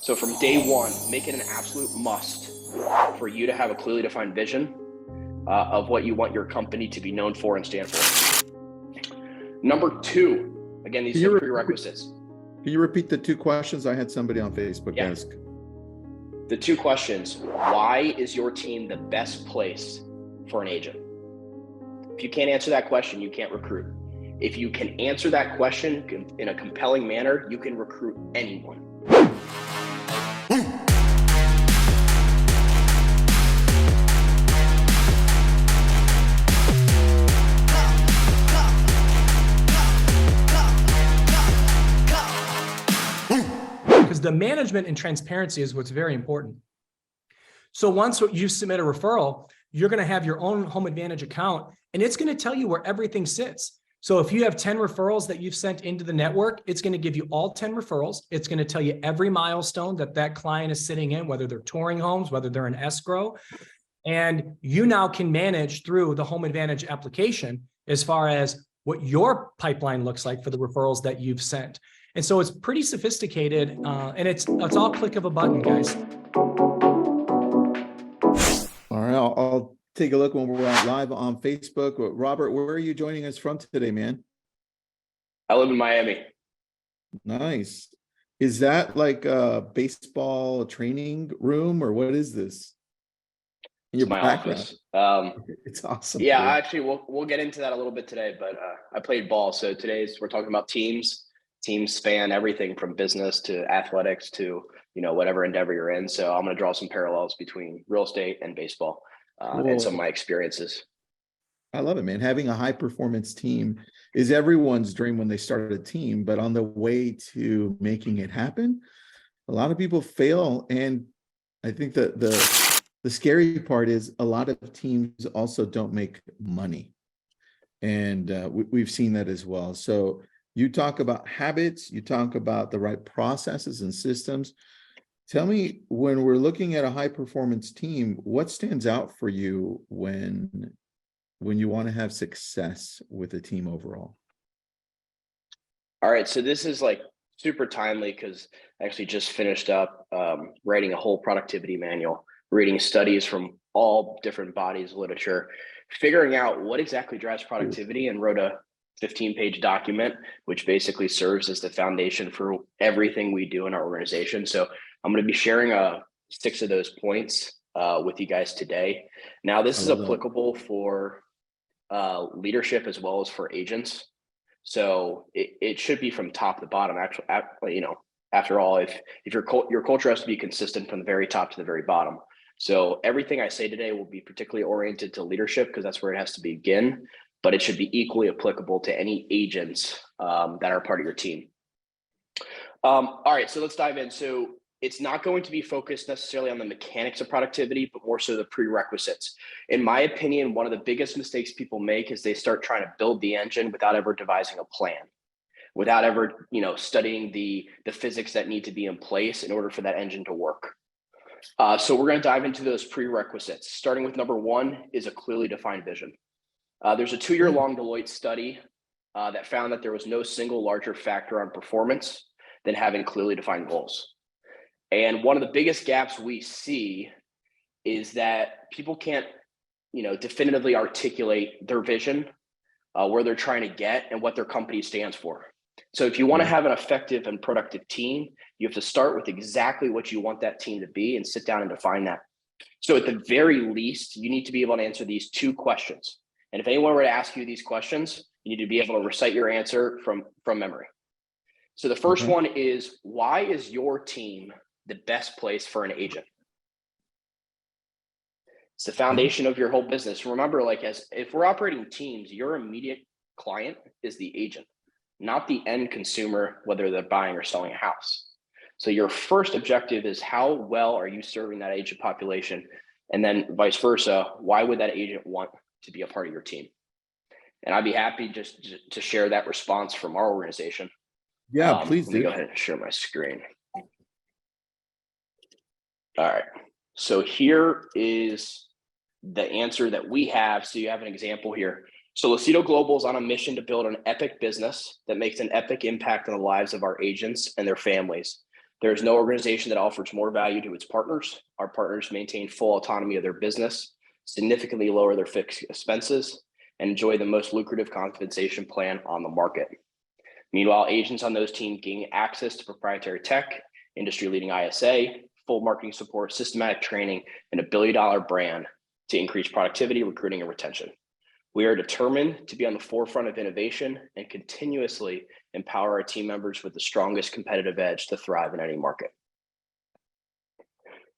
So from day one, make it an absolute must for you to have a clearly defined vision of what you want your company to be known for and stand for. Number two, again, these are the prerequisites. Can you repeat the two questions? I had somebody on Facebook ask. The two questions: why is your team the best place for an agent? If you can't answer that question, you can't recruit. If you can answer that question in a compelling manner, you can recruit anyone. Because the management and transparency is what's very important. So once you submit a referral, you're going to have your own Home Advantage account, and it's going to tell you where everything sits. So if you have 10 referrals that you've sent into the network, it's going to give you all 10 referrals. It's going to tell you every milestone that that client is sitting in, whether they're touring homes, whether they're in escrow. And you now can manage through the Home Advantage application as far as what your pipeline looks like for the referrals that you've sent. And so it's pretty sophisticated, and it's all click of a button, guys. All right, I'll take a look when we're live on Facebook. Robert, where are you joining us from today, man? I live in Miami. Nice. Is that like a baseball training room, or what is this? It's my office. It's awesome. Yeah, actually, we'll get into that a little bit today, but I played ball. So we're talking about teams. Teams span everything from business to athletics to, whatever endeavor you're in. So I'm going to draw some parallels between real estate and baseball and some of my experiences. I love it, man. Having a high performance team is everyone's dream when they start a team, but on the way to making it happen, a lot of people fail. And I think that the scary part is a lot of teams also don't make money. And we've seen that as well. So you talk about habits, you talk about the right processes and systems. Tell me, when we're looking at a high performance team, what stands out for you when you want to have success with a team overall? All right, so this is like super timely because I actually just finished up writing a whole productivity manual, reading studies from all different bodies of literature, figuring out what exactly drives productivity, and wrote a 15-page document, which basically serves as the foundation for everything we do in our organization. So I'm going to be sharing 6 of those points with you guys today. Now, this is applicable for leadership as well as for agents. So it should be from top to bottom. Actually, after all, if your culture has to be consistent from the very top to the very bottom. So everything I say today will be particularly oriented to leadership because that's where it has to begin. But it should be equally applicable to any agents that are part of your team. All right, so let's dive in. So it's not going to be focused necessarily on the mechanics of productivity, but more so the prerequisites. In my opinion, one of the biggest mistakes people make is they start trying to build the engine without ever devising a plan, without ever studying the physics that need to be in place in order for that engine to work. So we're going to dive into those prerequisites. Starting with number 1 is a clearly defined vision. There's a 2-year-long Deloitte study that found that there was no single larger factor on performance than having clearly defined goals. And one of the biggest gaps we see is that people can't, definitively articulate their vision, where they're trying to get, and what their company stands for. So if you want to have an effective and productive team, you have to start with exactly what you want that team to be and sit down and define that. So at the very least, you need to be able to answer these 2 questions. And if anyone were to ask you these questions, you need to be able to recite your answer from memory. So the first one is, why is your team the best place for an agent? It's the foundation of your whole business. Remember, if we're operating teams, your immediate client is the agent, not the end consumer, whether they're buying or selling a house. So your first objective is, how well are you serving that agent population? And then vice versa, why would that agent want to be a part of your team? And I'd be happy just to share that response from our organization. Yeah, please do. Let me go ahead and share my screen. All right. So here is the answer that we have. So you have an example here. So Lucido Global is on a mission to build an epic business that makes an epic impact on the lives of our agents and their families. There is no organization that offers more value to its partners. Our partners maintain full autonomy of their business, significantly lower their fixed expenses, and enjoy the most lucrative compensation plan on the market. Meanwhile, agents on those teams gain access to proprietary tech, industry-leading ISA, full marketing support, systematic training, and $1 billion brand to increase productivity, recruiting, and retention. We are determined to be on the forefront of innovation and continuously empower our team members with the strongest competitive edge to thrive in any market.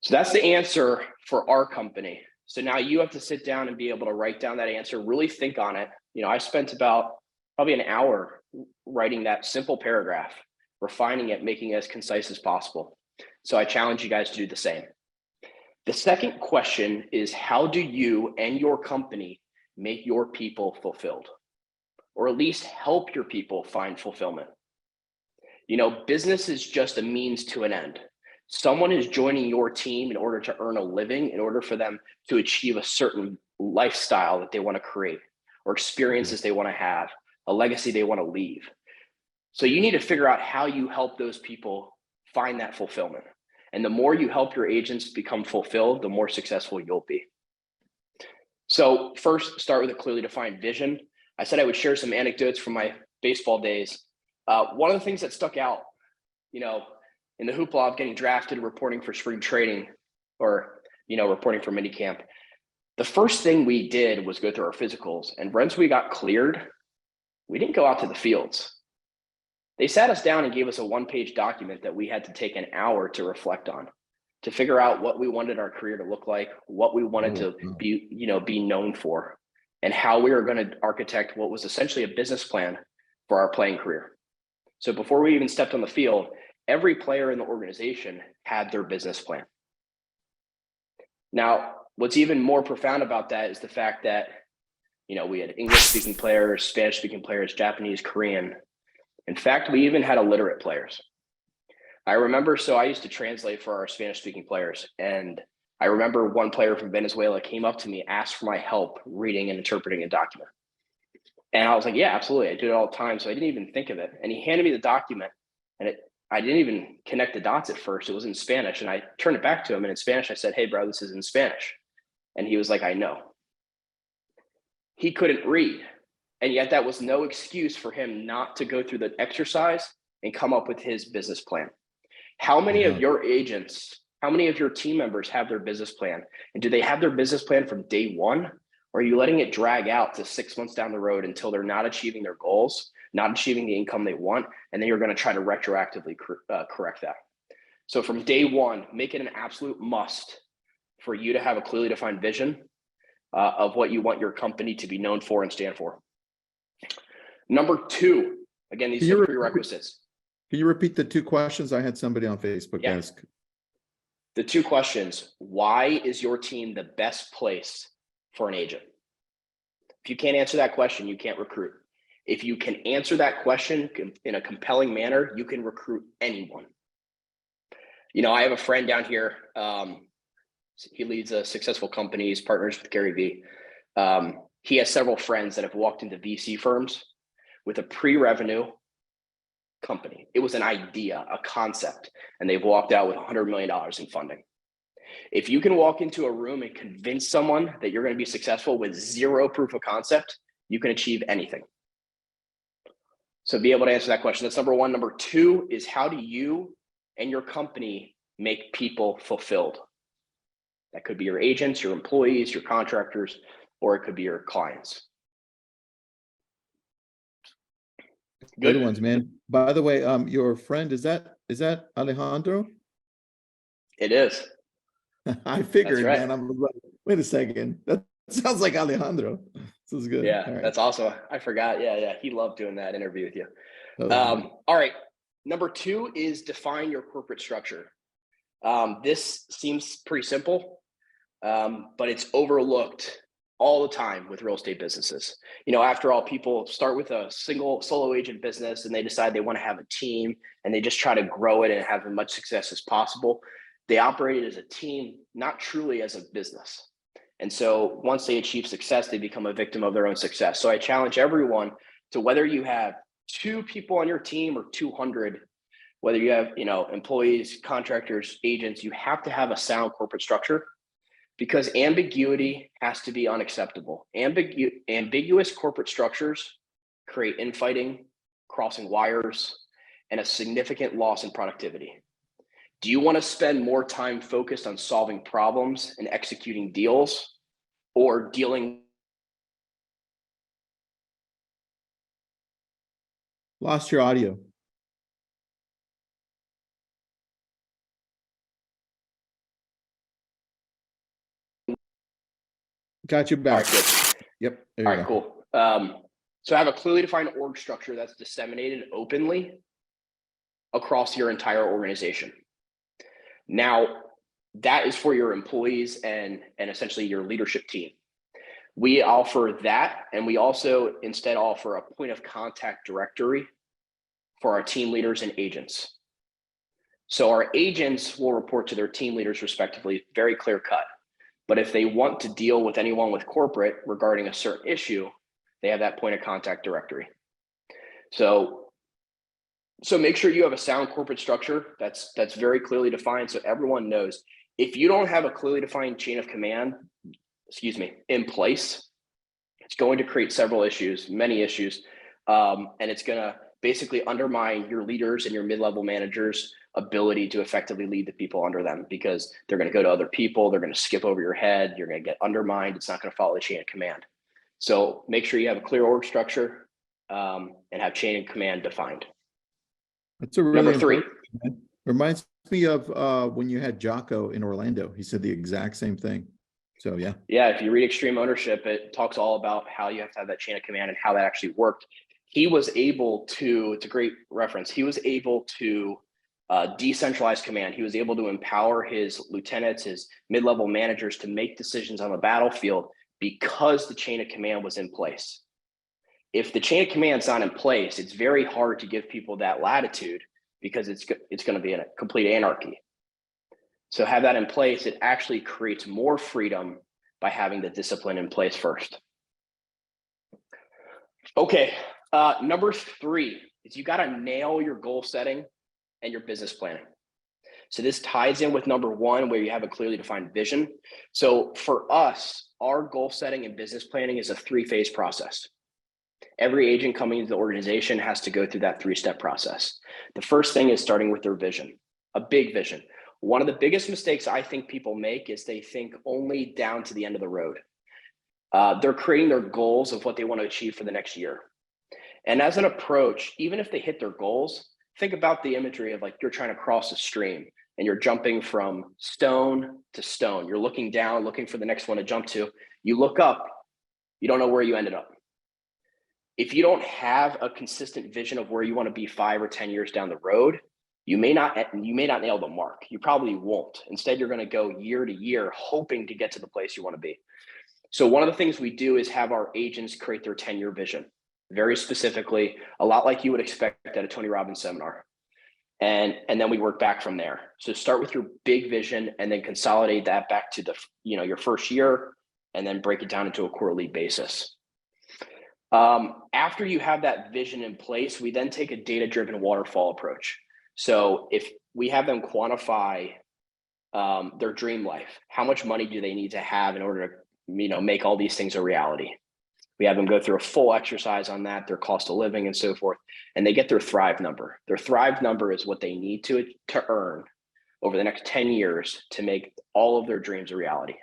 So that's the answer for our company. So now you have to sit down and be able to write down that answer, really think on it. I spent about probably an hour writing that simple paragraph, refining it, making it as concise as possible. So I challenge you guys to do the same. The second question is, how do you and your company make your people fulfilled, or at least help your people find fulfillment? Business is just a means to an end. Someone is joining your team in order to earn a living, in order for them to achieve a certain lifestyle that they want to create, or experiences they want to have, a legacy they want to leave. So you need to figure out how you help those people find that fulfillment. And the more you help your agents become fulfilled, the more successful you'll be. So first, start with a clearly defined vision. I said I would share some anecdotes from my baseball days. One of the things that stuck out, in the hoopla of getting drafted, reporting for spring training, or, reporting for minicamp, the first thing we did was go through our physicals. And once we got cleared, we didn't go out to the fields. They sat us down and gave us a one-page document that we had to take an hour to reflect on, to figure out what we wanted our career to look like, what we wanted to be known for, and how we were going to architect what was essentially a business plan for our playing career. So before we even stepped on the field, every player in the organization had their business plan. Now, what's even more profound about that is the fact that, we had English-speaking players, Spanish-speaking players, Japanese, Korean. In fact, we even had illiterate players. I remember, so I used to translate for our Spanish-speaking players, and I remember one player from Venezuela came up to me, asked for my help reading and interpreting a document. And I was like, yeah, absolutely. I do it all the time. So I didn't even think of it. And he handed me the document, and I didn't even connect the dots at first. It was in Spanish. And I turned it back to him, and in Spanish, I said, hey, bro, this is in Spanish. And he was like, I know. He couldn't read. And yet that was no excuse for him not to go through the exercise and come up with his business plan. How many of your agents, how many of your team members have their business plan? And do they have their business plan from day one? Or are you letting it drag out to 6 months down the road until they're not achieving their goals, not achieving the income they want, and then you're going to try to retroactively correct that? So from day one, make it an absolute must for you to have a clearly defined vision of what you want your company to be known for and stand for. Number two, again, these are prerequisites. Can you repeat the two questions? I had somebody on Facebook ask. The two questions: why is your team the best place for an agent? If you can't answer that question, you can't recruit. If you can answer that question in a compelling manner, you can recruit anyone. I have a friend down here. He leads a successful company. He's partners with Gary Vee. He has several friends that have walked into VC firms with a pre-revenue company. It was an idea, a concept, and they've walked out with $100 million in funding. If you can walk into a room and convince someone that you're going to be successful with zero proof of concept, you can achieve anything. So be able to answer that question. That's number one. Number two is, how do you and your company make people fulfilled? That could be your agents, your employees, your contractors, or it could be your clients. Good ones, man. By the way, your friend, is that Alejandro? It is. I figured, right. man. I'm like, wait a second. That sounds like Alejandro. This is good. Yeah, right. That's awesome. I forgot. Yeah. He loved doing that interview with you. All right. Number two is define your corporate structure. This seems pretty simple, but it's overlooked all the time with real estate businesses. After all, people start with a single solo agent business and they decide they want to have a team and they just try to grow it and have as much success as possible. They operate as a team, not truly as a business. And so once they achieve success, they become a victim of their own success. So I challenge everyone to, whether you have 2 people on your team or 200, whether you have, employees, contractors, agents, you have to have a sound corporate structure, because ambiguity has to be unacceptable. Ambiguous corporate structures create infighting, crossing wires, and a significant loss in productivity. Do you want to spend more time focused on solving problems and executing deals, or dealing? Lost your audio. Got you back. All right, good. Yep. There All you right, go. cool. So have a clearly defined org structure that's disseminated openly across your entire organization. Now, that is for your employees and essentially your leadership team. We offer that, and we also instead offer a point of contact directory for our team leaders and agents. So our agents will report to their team leaders respectively, very clear cut. But if they want to deal with anyone with corporate regarding a certain issue, they have that point of contact directory. So make sure you have a sound corporate structure that's very clearly defined, so everyone knows. If you don't have a clearly defined chain of command, in place, it's going to create several issues, many issues, and it's going to basically undermine your leaders and your mid-level managers' ability to effectively lead the people under them, because they're going to go to other people, they're going to skip over your head, you're going to get undermined, it's not going to follow the chain of command. So make sure you have a clear org structure and have chain of command defined. That's a really Number three. Reminds me of when you had Jocko in Orlando. He said the exact same thing. So yeah. Yeah, if you read Extreme Ownership, it talks all about how you have to have that chain of command and how that actually worked. He was able to, it's a great reference, he was able to decentralize command. He was able to empower his lieutenants, his mid-level managers to make decisions on the battlefield because the chain of command was in place. If the chain of command's not in place, it's very hard to give people that latitude, because it's going to be in a complete anarchy. So have that in place. It actually creates more freedom by having the discipline in place first. Okay, number three is you got to nail your goal setting and your business planning. So this ties in with number one, where you have a clearly defined vision. So for us, our goal setting and business planning is a 3-phase process. Every agent coming into the organization has to go through that 3-step process. The first thing is starting with their vision, a big vision. One of the biggest mistakes I think people make is they think only down to the end of the road. They're creating their goals of what they want to achieve for the next year. And as an approach, even if they hit their goals, think about the imagery of like you're trying to cross a stream and you're jumping from stone to stone. You're looking down, looking for the next one to jump to. You look up, you don't know where you ended up. If you don't have a consistent vision of where you want to be 5 or 10 years down the road, you may not nail the mark. You probably won't. Instead, you're going to go year to year, hoping to get to the place you want to be. So one of the things we do is have our agents create their 10-year vision, very specifically, a lot like you would expect at a Tony Robbins seminar. And then we work back from there. So start with your big vision and then consolidate that back to the, your first year, and then break it down into a quarterly basis. After you have that vision in place, we then take a data-driven waterfall approach. So if we have them quantify their dream life, how much money do they need to have in order to, make all these things a reality? We have them go through a full exercise on that, their cost of living and so forth, and they get their Thrive number. Their Thrive number is what they need to earn over the next 10 years to make all of their dreams a reality.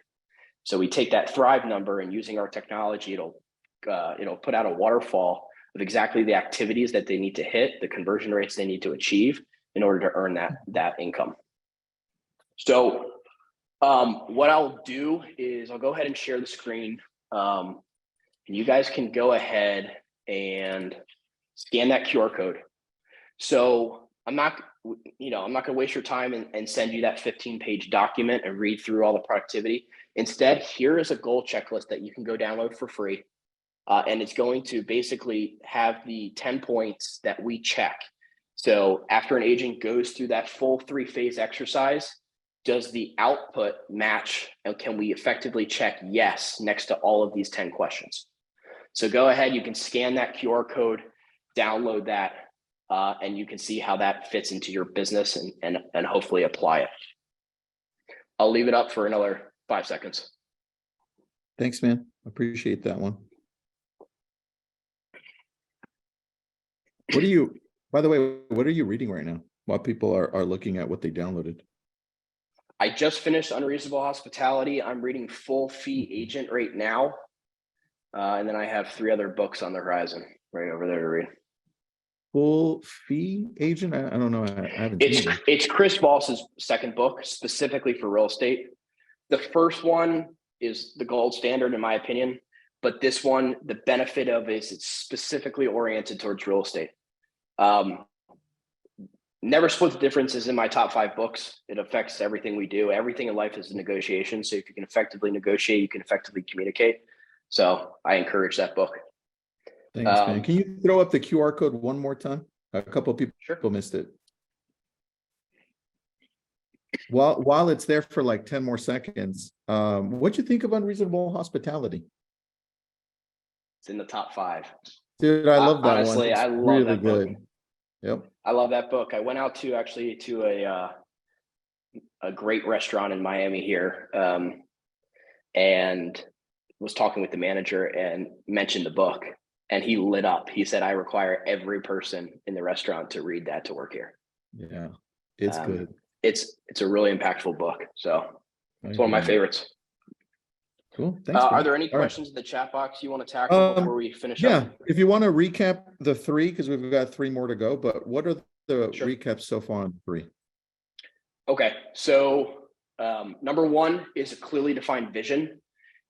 So we take that Thrive number, and using our technology, it'll put out a waterfall of exactly the activities that they need to hit, the conversion rates they need to achieve in order to earn that income. So what I'll do is I'll go ahead and share the screen. And you guys can go ahead and scan that QR code. So I'm not going to waste your time and send you that 15-page document and read through all the productivity. Instead, here is a goal checklist that you can go download for free. And it's going to basically have the 10 points that we check. So after an agent goes through that full 3-phase exercise, does the output match, and can we effectively check yes next to all of these 10 questions? So go ahead, you can scan that QR code, download that. and you can see how that fits into your business and hopefully apply it. I'll leave it up for another 5 seconds. Thanks, man. Appreciate that one. What are you, by the way, what are you reading right now? While people are looking at what they downloaded. I just finished Unreasonable Hospitality. I'm reading Full Fee Agent right now. And then I have 3 other books on the horizon right over there to read. Full Fee Agent? I don't know. I haven't seen it. It's Chris Voss's second book specifically for real estate. The first one is the gold standard in my opinion, but this one, the benefit of it is it's specifically oriented towards real estate. Never Split the Difference is in my top 5 books. It affects everything we do. Everything in life is a negotiation. So if you can effectively negotiate, you can effectively communicate. So I encourage that book. Thanks, man. Can you throw up the QR code one more time? A couple of people missed it. While it's there for like 10 more seconds, what'd you think of Unreasonable Hospitality? It's in the top 5. Dude, I love that honestly, one. It's I love really that book. good. Yep. I love that book. I went out to a great restaurant in Miami here, and was talking with the manager and mentioned the book, and he lit up. He said, "I require every person in the restaurant to read that to work here." Yeah, it's good. It's a really impactful book. So it's one of my favorites. Cool. Thanks. Are there any questions in the chat box you want to tackle before we finish up? Yeah, if you want to recap the 3, because we've got 3 more to go, but what are the recaps so far on 3? Okay, so number 1 is a clearly defined vision.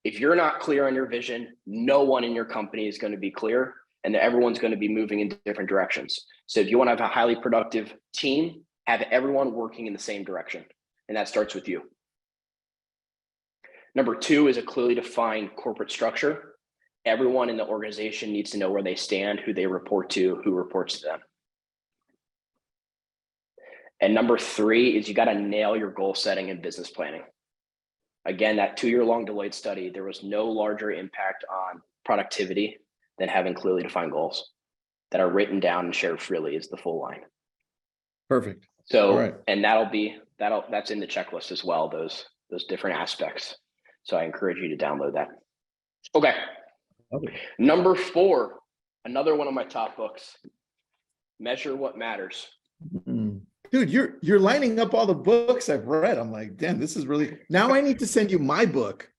If you're not clear on your vision, no one in your company is going to be clear, and everyone's going to be moving in different directions. So if you want to have a highly productive team, have everyone working in the same direction, and that starts with you. Number 2 is a clearly defined corporate structure. Everyone in the organization needs to know where they stand, who they report to, who reports to them. And number 3 is you got to nail your goal setting and business planning. Again, that 2-year-long Deloitte study, there was no larger impact on productivity than having clearly defined goals that are written down and shared freely is the full line. Perfect. So, all right. And that's in the checklist as well, those different aspects. So I encourage you to download that. Okay. Number 4, another one of my top books, Measure What Matters. Dude, you're lining up all the books I've read. I'm like, damn, this is really, now I need to send you my book.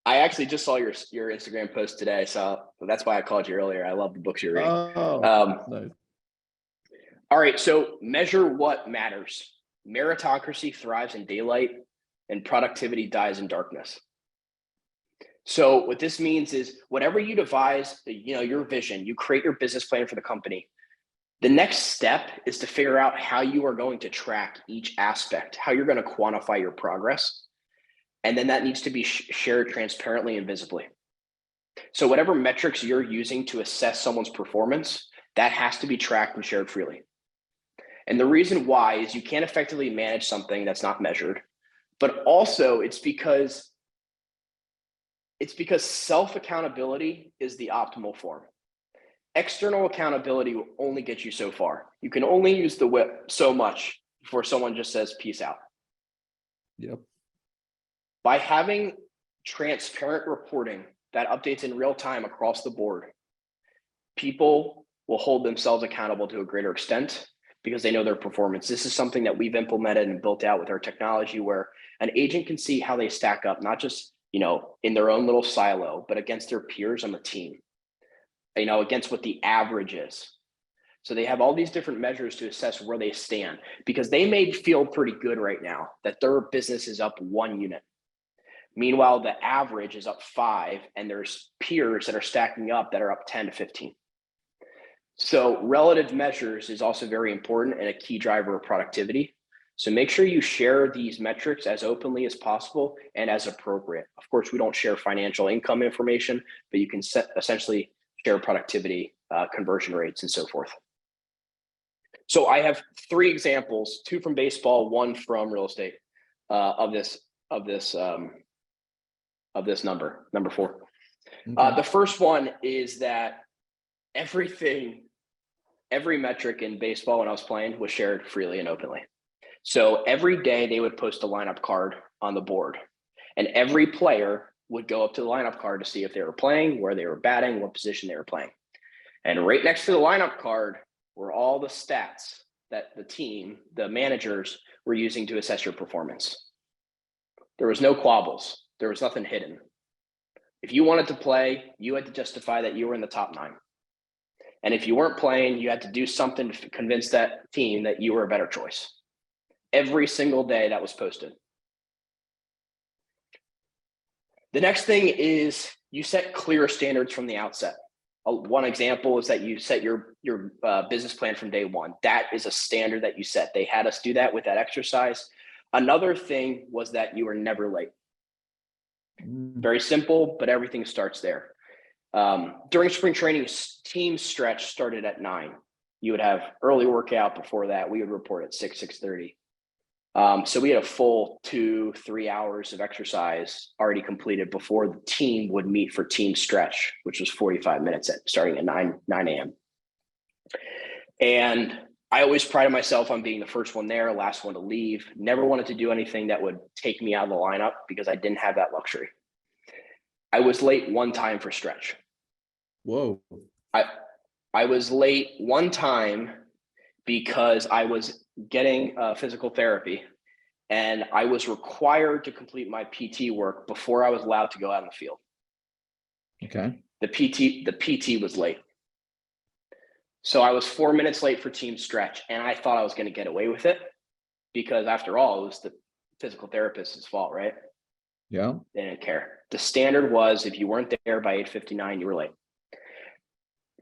I actually just saw your Instagram post today, so that's why I called you earlier. I love the books you're reading. Nice. All right, so Measure What Matters. Meritocracy thrives in daylight and productivity dies in darkness. So what this means is whatever you devise, your vision, you create your business plan for the company. The next step is to figure out how you are going to track each aspect, how you're going to quantify your progress. And then that needs to be shared transparently and visibly. So whatever metrics you're using to assess someone's performance, that has to be tracked and shared freely. And the reason why is you can't effectively manage something that's not measured, but also it's because self-accountability is the optimal form. External accountability will only get you so far. You can only use the whip so much before someone just says, peace out. Yep. By having transparent reporting that updates in real time across the board, people will hold themselves accountable to a greater extent because they know their performance. This is something that we've implemented and built out with our technology where an agent can see how they stack up, not just, in their own little silo, but against their peers on the team, against what the average is. So they have all these different measures to assess where they stand because they may feel pretty good right now that their business is up 1 unit. Meanwhile, the average is up 5 and there's peers that are stacking up that are up 10 to 15. So relative measures is also very important and a key driver of productivity. So make sure you share these metrics as openly as possible and as appropriate. Of course, we don't share financial income information, but you can essentially share productivity, conversion rates, and so forth. So I have 3 examples, 2 from baseball, 1 from real estate, of this number 4. Okay. The first one is that everything every metric in baseball when I was playing was shared freely and openly. So every day they would post a lineup card on the board, and every player would go up to the lineup card to see if they were playing, where they were batting, what position they were playing. And right next to the lineup card were all the stats that the team, the managers, were using to assess your performance. There was no quabbles. There was nothing hidden. If you wanted to play, you had to justify that you were in the top 9. And if you weren't playing, you had to do something to convince that team that you were a better choice. Every single day that was posted. The next thing is you set clear standards from the outset. One example is that you set your business plan from day one. That is a standard that you set. They had us do that with that exercise. Another thing was that you were never late. Very simple, but everything starts there. During spring training, team stretch started at 9. You would have early workout before that. We would report at 6:30. So we had a full 2-3 hours of exercise already completed before the team would meet for team stretch, which was 45 minutes starting at 9 a.m. And I always prided myself on being the first one there, last one to leave. Never wanted to do anything that would take me out of the lineup because I didn't have that luxury. I was late one time for stretch. Whoa. I was late one time because I was getting physical therapy, and I was required to complete my PT work before I was allowed to go out in the field. Okay. The PT was late. So I was 4 minutes late for team stretch, and I thought I was going to get away with it because after all, it was the physical therapist's fault, right? Yeah. They didn't care. The standard was if you weren't there by 8:59, you were late.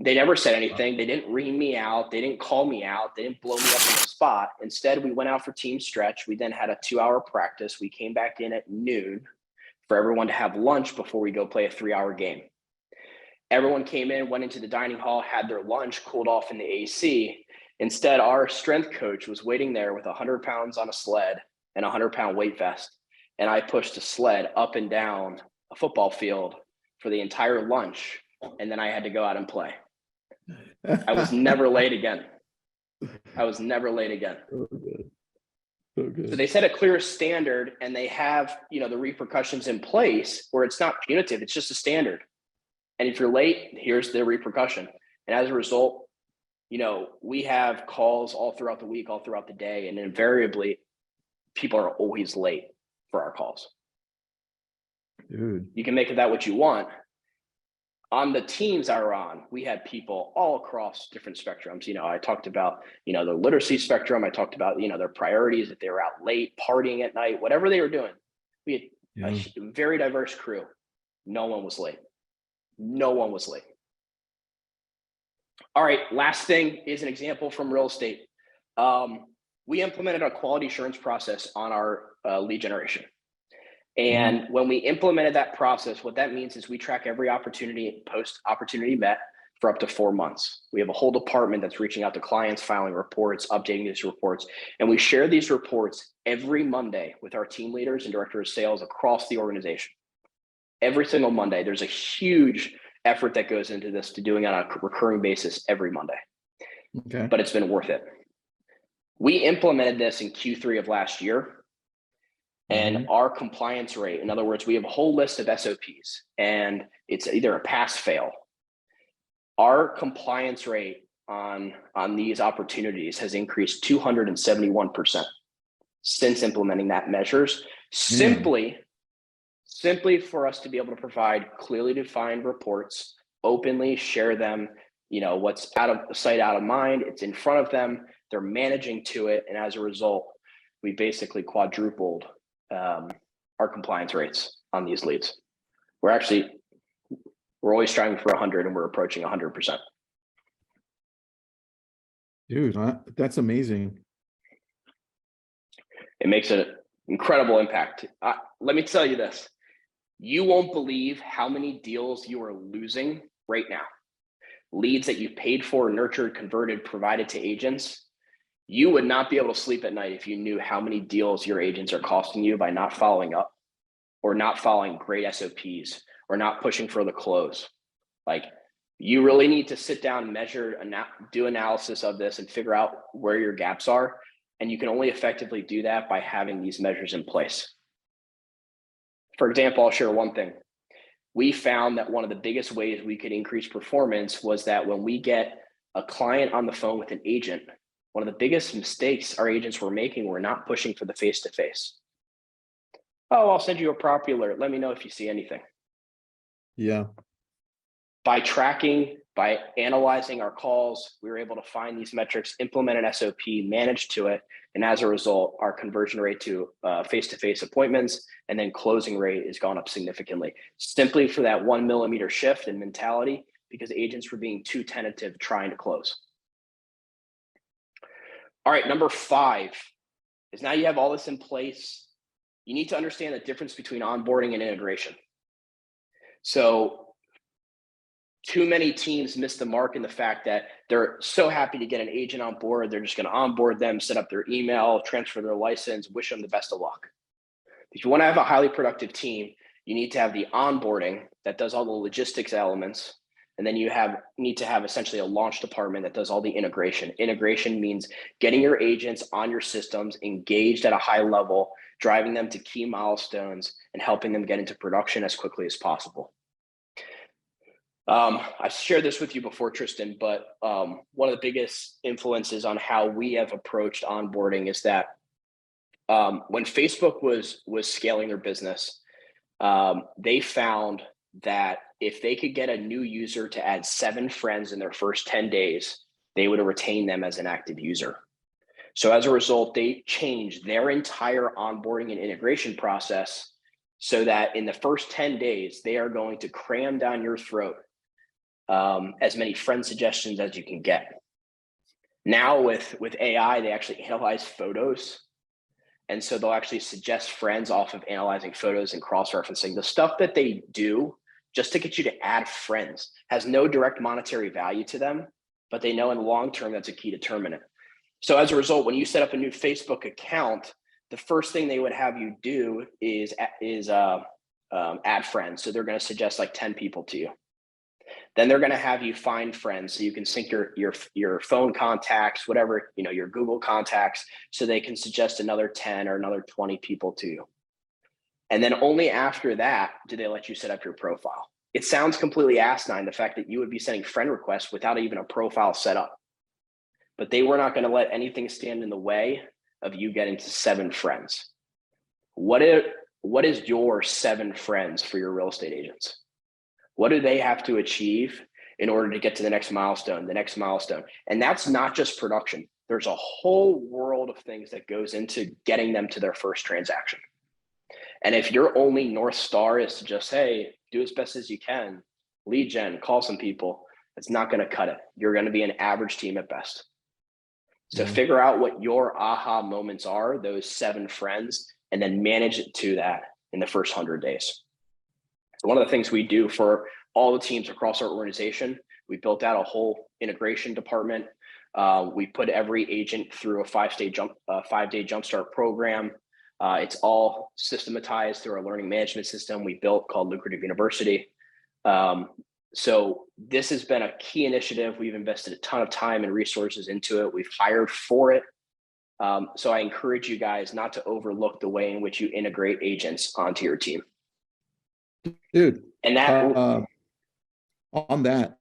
They never said anything. They didn't ream me out. They didn't call me out. They didn't blow me up on the spot. Instead, we went out for team stretch. We then had a 2-hour practice. We came back in at noon for everyone to have lunch before we go play a 3-hour game. Everyone came in, went into the dining hall, had their lunch, cooled off in the AC. Instead, our strength coach was waiting there with 100 pounds on a sled and a 100-pound weight vest. And I pushed a sled up and down a football field for the entire lunch. And then I had to go out and play. I was never late again. I was never late again. So good. So good. So they set a clear standard, and they have, the repercussions in place where it's not punitive. It's just a standard. And if you're late, here's the repercussion. And as a result, we have calls all throughout the week, all throughout the day. And invariably, people are always late for our calls. Dude. You can make of that what you want. On the teams I were on, we had people all across different spectrums. I talked about, the literacy spectrum. I talked about, their priorities, if they were out late, partying at night, whatever they were doing. We had a very diverse crew. No one was late. No one was late. All right, last thing is an example from real estate. We implemented a quality assurance process on our lead generation. And when we implemented that process, what that means is we track every opportunity, post opportunity met, for up to 4 months. We have a whole department that's reaching out to clients, filing reports, updating these reports. And we share these reports every Monday with our team leaders and director of sales across the organization. Every single Monday, there's a huge effort that goes into this, to doing it on a recurring basis every Monday. Okay. But it's been worth it. We implemented this in Q3 of last year. And our compliance rate, in other words, we have a whole list of SOPs, and it's either a pass fail. Our compliance rate on these opportunities has increased 271% since implementing that measures, simply for us to be able to provide clearly defined reports, openly share them. What's out of sight, out of mind. It's in front of them. They're managing to it. And as a result, we basically quadrupled our compliance rates on these leads. We're always striving for 100, and we're approaching 100%. Dude, that's amazing. It makes an incredible impact. Let me tell you this. You won't believe how many deals you are losing right now. Leads that you paid for, nurtured, converted, provided to agents. You would not be able to sleep at night if you knew how many deals your agents are costing you by not following up, or not following great SOPs, or not pushing for the close. Like, You really need to sit down, measure, do analysis of this and figure out where your gaps are. And you can only effectively do that by having these measures in place. For example, I'll share one thing. We found that one of the biggest ways we could increase performance was that when we get a client on the phone with an agent, one of the biggest mistakes our agents were making were not pushing for the face-to-face. Oh, I'll send you a property alert. Let me know if you see anything. Yeah. By tracking, by analyzing our calls, we were able to find these metrics, implement an SOP, manage to it. And as a result, our conversion rate to face-to-face appointments and then closing rate has gone up significantly, simply for that 1 millimeter shift in mentality, because agents were being too tentative trying to close. All right, number 5 is now you have all this in place. You need to understand the difference between onboarding and integration. So too many teams miss the mark in the fact that they're so happy to get an agent on board. They're just going to onboard them, set up their email, transfer their license, wish them the best of luck. If you want to have a highly productive team, you need to have the onboarding that does all the logistics elements. And then you need to have essentially a launch department that does all the integration. Integration means getting your agents on your systems, engaged at a high level, driving them to key milestones, and helping them get into production as quickly as possible. I've shared this with you before, Tristan, but one of the biggest influences on how we have approached onboarding is that when Facebook was scaling their business, they found that if they could get a new user to add 7 friends in their first 10 days, they would retain them as an active user. So as a result, they changed their entire onboarding and integration process so that in the first 10 days, they are going to cram down your throat as many friend suggestions as you can get. Now with AI, they actually analyze photos. And so they'll actually suggest friends off of analyzing photos and cross-referencing. The stuff that they do just to get you to add friends has no direct monetary value to them, but they know in the long term that's a key determinant. So as a result, when you set up a new Facebook account, the first thing they would have you do is add friends. So they're going to suggest like 10 people to you. Then they're going to have you find friends so you can sync your phone contacts, whatever, your Google contacts, so they can suggest another 10 or another 20 people to you. And then only after that do they let you set up your profile. It sounds completely asinine, the fact that you would be sending friend requests without even a profile set up. But they were not going to let anything stand in the way of you getting to 7 friends. What is your 7 friends for your real estate agents? What do they have to achieve in order to get to the next milestone, And that's not just production. There's a whole world of things that goes into getting them to their first transaction. And if your only North Star is to just, hey, do as best as you can, lead gen, call some people, it's not going to cut it. You're going to be an average team at best. So figure out what your aha moments are, those 7 friends, and then manage it to that in the first 100 days. So one of the things we do for all the teams across our organization, we built out a whole integration department. We put every agent through a 5-day jumpstart program. It's all systematized through our learning management system we built called Lucrative University. So this has been a key initiative. We've invested a ton of time and resources into it. We've hired for it. So I encourage you guys not to overlook the way in which you integrate agents onto your team. Dude, and that on that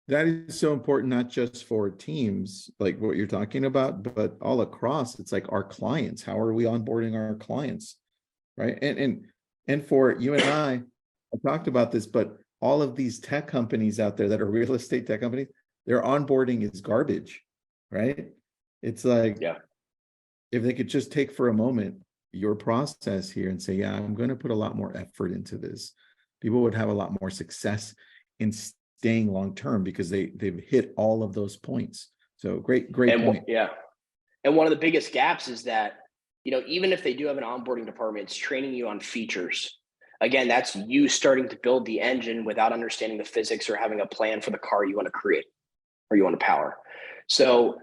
is so important, not just for teams like what you're talking about, but all across. It's like our clients. How are we onboarding our clients, right? And for you and I talked about this, but all of these tech companies out there that are real estate tech companies, their onboarding is garbage, right? It's like, if they could just take for a moment your process here and say, yeah, I'm going to put a lot more effort into this, people would have a lot more success in staying long-term because they've hit all of those points. So great point. Yeah. And one of the biggest gaps is that, even if they do have an onboarding department, it's training you on features. Again, that's you starting to build the engine without understanding the physics or having a plan for the car you want to create or you want to power. So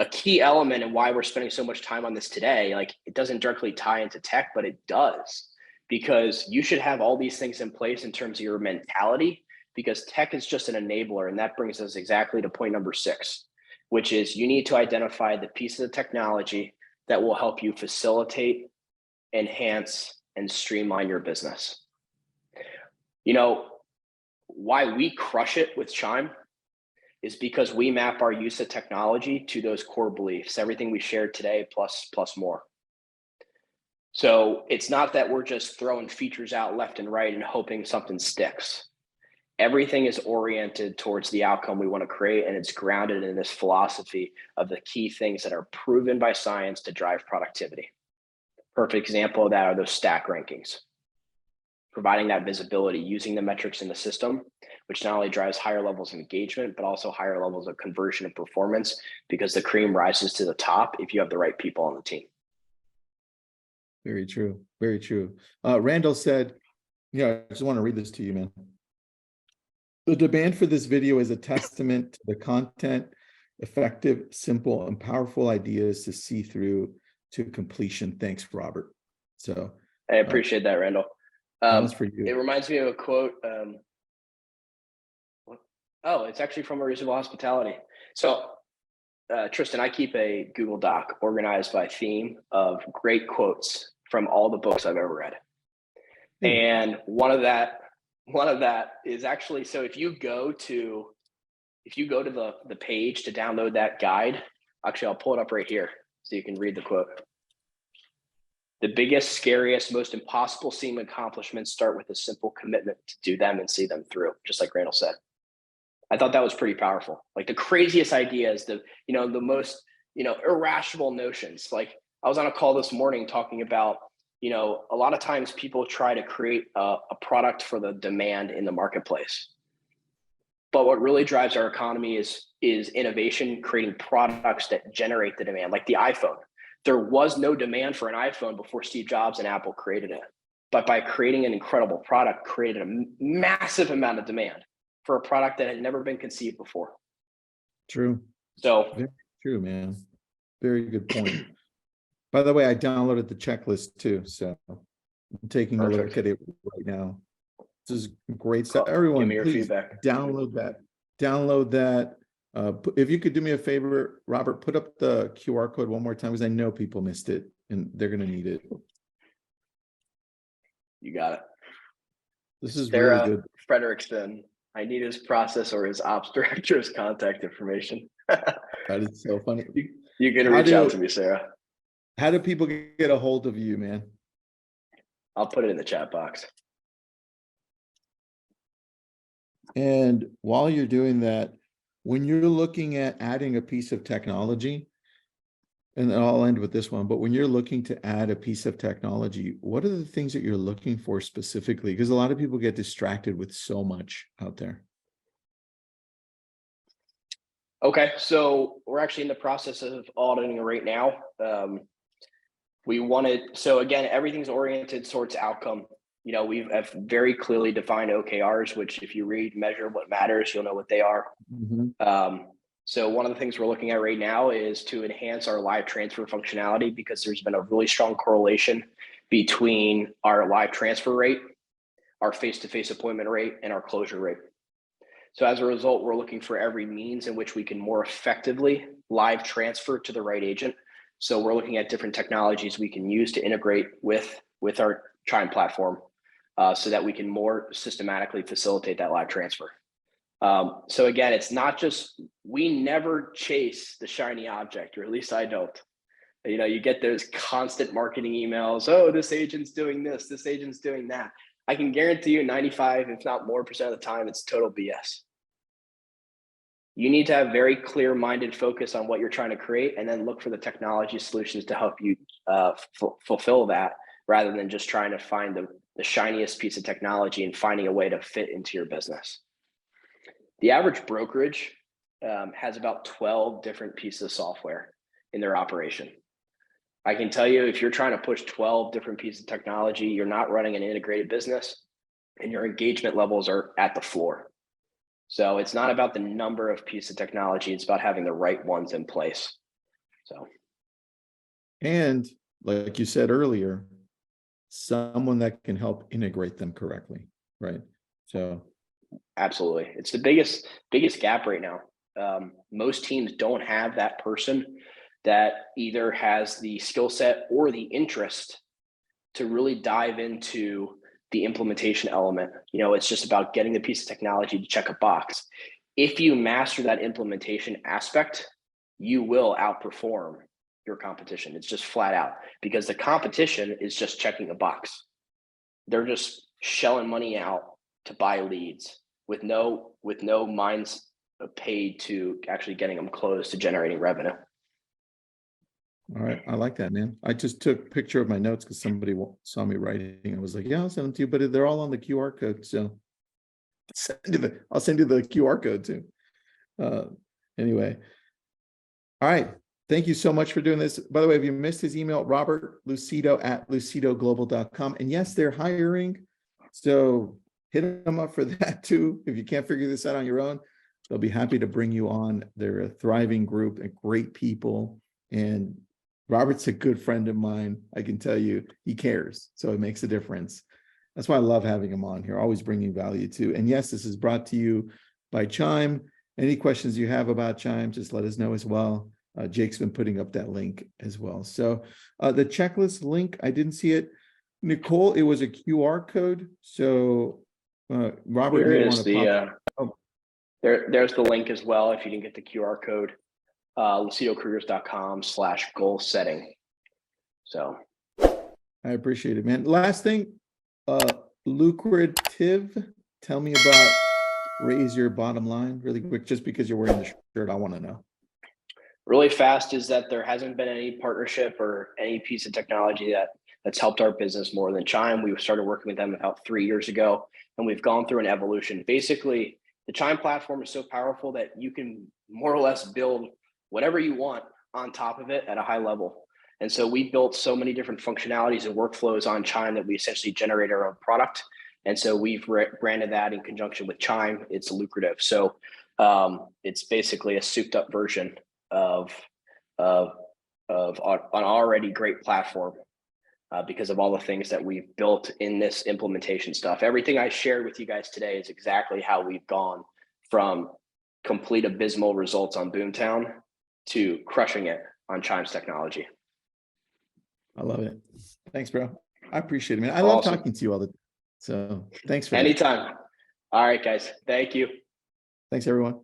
a key element and why we're spending so much time on this today, like it doesn't directly tie into tech, but it does, because you should have all these things in place in terms of your mentality, because tech is just an enabler. And that brings us exactly to point number 6, which is you need to identify the pieces of technology that will help you facilitate, enhance, and streamline your business. You know, why we crush it with Chime is because we map our use of technology to those core beliefs, everything we shared today, plus more. So it's not that we're just throwing features out left and right and hoping something sticks. Everything is oriented towards the outcome we want to create, and it's grounded in this philosophy of the key things that are proven by science to drive productivity. Perfect example of that are those stack rankings. Providing that visibility, using the metrics in the system, which not only drives higher levels of engagement, but also higher levels of conversion and performance, because the cream rises to the top if you have the right people on the team. Very true. Very true. Randall said, yeah, I just want to read this to you, man. The demand for this video is a testament to the content, effective, simple, and powerful ideas to see through to completion. Thanks, Robert. So I appreciate that, Randall. That was for you. It reminds me of a quote. It's actually from Reasonable Hospitality. So, Tristan, I keep a Google Doc organized by theme of great quotes from all the books I've ever read. And one of that is actually, so if you go to the page to download that guide, actually I'll pull it up right here so you can read the quote. The biggest, scariest, most impossible seeming accomplishments start with a simple commitment to do them and see them through, just like Randall said. I thought that was pretty powerful. Like the craziest ideas, the most, irrational notions. Like I was on a call this morning talking about, a lot of times people try to create a product for the demand in the marketplace. But what really drives our economy is innovation, creating products that generate the demand, like the iPhone. There was no demand for an iPhone before Steve Jobs and Apple created it. But by creating an incredible product, created a massive amount of demand for a product that had never been conceived before. True. So very true, man. Very good point. By the way, I downloaded the checklist too, so I'm taking a look at it right now. This is great stuff. Everyone, please download that. Download that. If you could do me a favor, Robert, put up the QR code one more time, because I know people missed it and they're going to need it. You got it. This is really good. Frederickson, I need his process or his ops director's contact information. That is so funny. You can reach out to me, Sarah. How do people get a hold of you, man? I'll put it in the chat box. And while you're doing that, when you're looking at adding a piece of technology, and I'll end with this one, but when you're looking to add a piece of technology, what are the things that you're looking for specifically? Because a lot of people get distracted with so much out there. Okay, so we're actually in the process of auditing right now. So again, everything's oriented towards outcome. We have very clearly defined OKRs, which if you read Measure What Matters, you'll know what they are. Mm-hmm. So one of the things we're looking at right now is to enhance our live transfer functionality, because there's been a really strong correlation between our live transfer rate, our face-to-face appointment rate, and our closure rate. So as a result, we're looking for every means in which we can more effectively live transfer to the right agent. So we're looking at different technologies we can use to integrate with our Chime platform, so that we can more systematically facilitate that live transfer. So again, it's not just, we never chase the shiny object, or at least I don't. You get those constant marketing emails. Oh, this agent's doing this, this agent's doing that. I can guarantee you 95, if not more % of the time, it's total BS. You need to have very clear-minded focus on what you're trying to create, and then look for the technology solutions to help you fulfill that, rather than just trying to find the shiniest piece of technology and finding a way to fit into your business. The average brokerage has about 12 different pieces of software in their operation. I can tell you, if you're trying to push 12 different pieces of technology, you're not running an integrated business, and your engagement levels are at the floor. So it's not about the number of pieces of technology, it's about having the right ones in place. So, and like you said earlier, someone that can help integrate them correctly, right? So Absolutely. It's the biggest gap right now. Most teams don't have that person that either has the skill set or the interest to really dive into the implementation element. It's just about getting the piece of technology to check a box. If you master that implementation aspect, you will outperform your competition. It's just flat out, because the competition is just checking a box. They're just shelling money out to buy leads with no minds paid to actually getting them closed to generating revenue. All right. I like that, man. I just took a picture of my notes because somebody saw me writing. I was like, yeah, I'll send them to you, but they're all on the QR code. So I'll send you the QR code too. Anyway. All right. Thank you so much for doing this. By the way, if you missed his email, Robert Lucido at lucidoglobal.com. And yes, they're hiring. So hit them up for that too. If you can't figure this out on your own, they'll be happy to bring you on. They're a thriving group and great people. And Robert's a good friend of mine. I can tell you, he cares. So it makes a difference. That's why I love having him on here, always bringing value too. And yes, this is brought to you by Chime. Any questions you have about Chime, just let us know as well. Jake's been putting up that link as well. So the checklist link, I didn't see it. Nicole, it was a QR code. So Robert, Here you is want to pop? there's the link as well. If you didn't get the QR code, lucidocareers.com/goal setting. So I appreciate it, man. Last thing, lucrative. Tell me about raise your bottom line really quick, just because you're wearing the shirt. I want to know. Really fast is that there hasn't been any partnership or any piece of technology that's helped our business more than Chime. We started working with them about 3 years ago, and we've gone through an evolution. Basically, the Chime platform is so powerful that you can more or less build whatever you want on top of it at a high level. And so we built so many different functionalities and workflows on Chime that we essentially generate our own product. And so we've branded that in conjunction with Chime. It's lucrative. So it's basically a souped up version of an already great platform because of all the things that we've built in this implementation stuff. Everything I shared with you guys today is exactly how we've gone from complete abysmal results on Boomtown to crushing it on Chime's technology. I love it. Thanks, bro. I appreciate it, man. I Awesome. love talking to you all the time. So thanks for Anytime. All right, guys. Thank you. Thanks, everyone.